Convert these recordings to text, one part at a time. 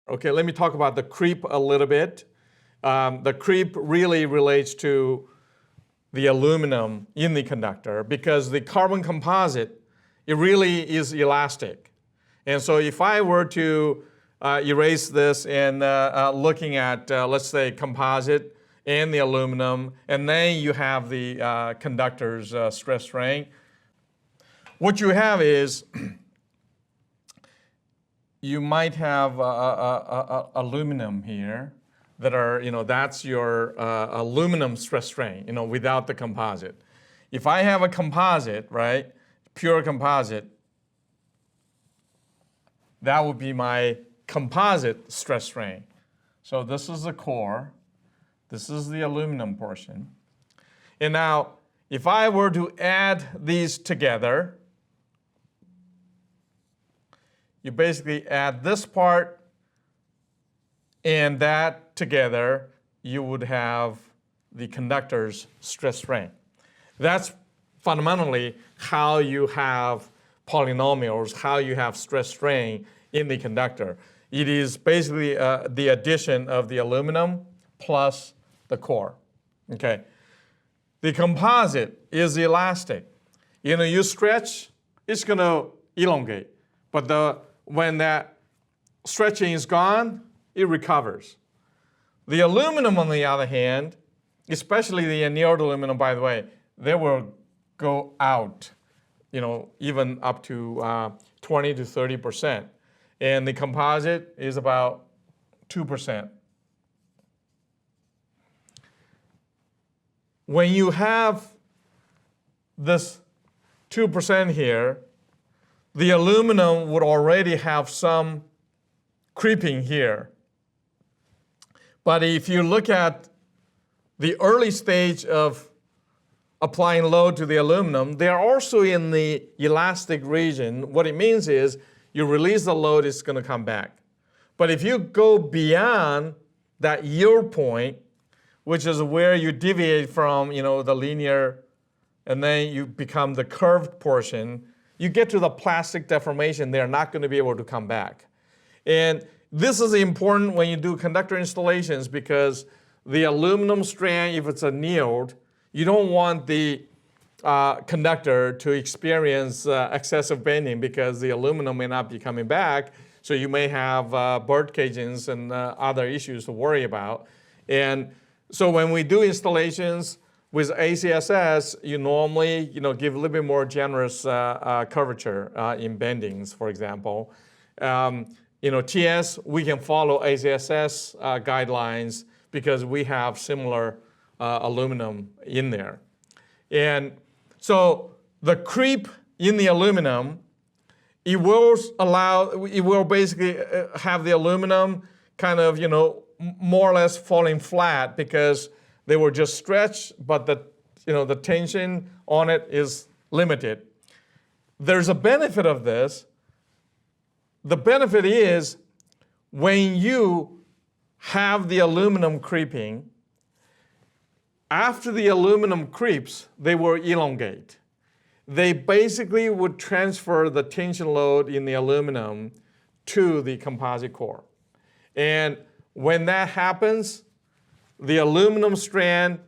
Okay, let me talk about the creep a little bit. The creep really relates to the aluminum in the conductor because the carbon composite, it really is elastic. And so if I were to erase this and looking at, let's say, composite and the aluminum, and then you have the conductor's stress strain, what you have is you might have aluminum here that are, that's your aluminum stress strain, without the composite. If I have a composite, right, pure composite, that would be my composite stress strain. So this is the core. This is the aluminum portion. And now, if I were to add these together, you basically add this part and that together, you would have the conductor's stress strain. That's fundamentally how you have polynomials, how you have stress strain in the conductor. It is basically the addition of the aluminum plus the core. Okay. The composite is elastic. You stretch, it's going to elongate. But when that stretching is gone, it recovers. The aluminum, on the other hand, especially the annealed aluminum, by the way, they will go out, even up to 20 to 30%. And the composite is about 2%. When you have this 2% here, the aluminum would already have some creeping here. But if you look at the early stage of applying load to the aluminum, they're also in the elastic region. What it means is you release the load, it's going to come back. But if you go beyond that yield point, which is where you deviate from the linear, and then you become the curved portion, you get to the plastic deformation, they're not going to be able to come back. And this is important when you do conductor installations because the aluminum strand, if it's annealed, you don't want the conductor to experience excessive bending because the aluminum may not be coming back, so you may have bird cages and other issues to worry about. And so when we do installations with AECC, you normally give a little bit more generous curvature in bendings, for example. TS, we can follow AECC guidelines because we have similar aluminum in there. And so the creep in the aluminum, it will basically have the aluminum kind of, more or less falling flat because they were just stretched, but the tension on it is limited. There's a benefit of this. The benefit is when you have the aluminum creeping, after the aluminum creeps, they will elongate. They basically would transfer the tension load in the aluminum to the composite core. And when that happens, the aluminum strand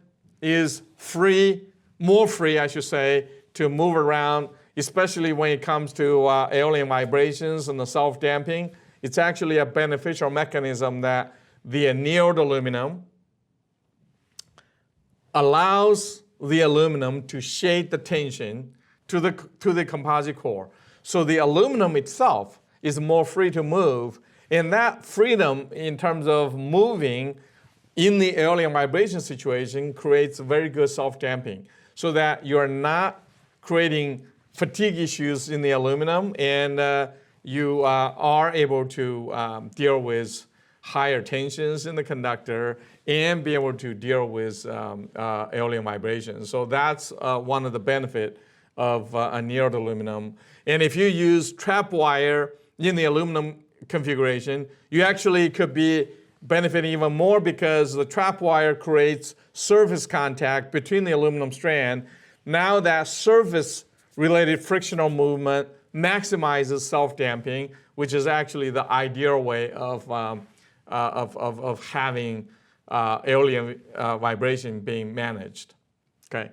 is more free, I should say, to move around, especially when it comes to aeolian vibrations and the self-damping. It's actually a beneficial mechanism that the annealed aluminum allows the aluminum to shade the tension to the composite core. So the aluminum itself is more free to move, and that freedom in terms of moving in the aeolian vibration situation creates very good self-damping so that you're not creating fatigue issues in the aluminum and you are able to deal with higher tensions in the conductor and be able to deal with aeolian vibrations. So that's one of the benefits of annealed aluminum. And if you use trap wire in the aluminum configuration, you actually could be benefiting even more because the trap wire creates surface contact between the aluminum strand. Now that surface-related frictional movement maximizes self-damping, which is actually the ideal way of having aeolian vibration being managed. Okay.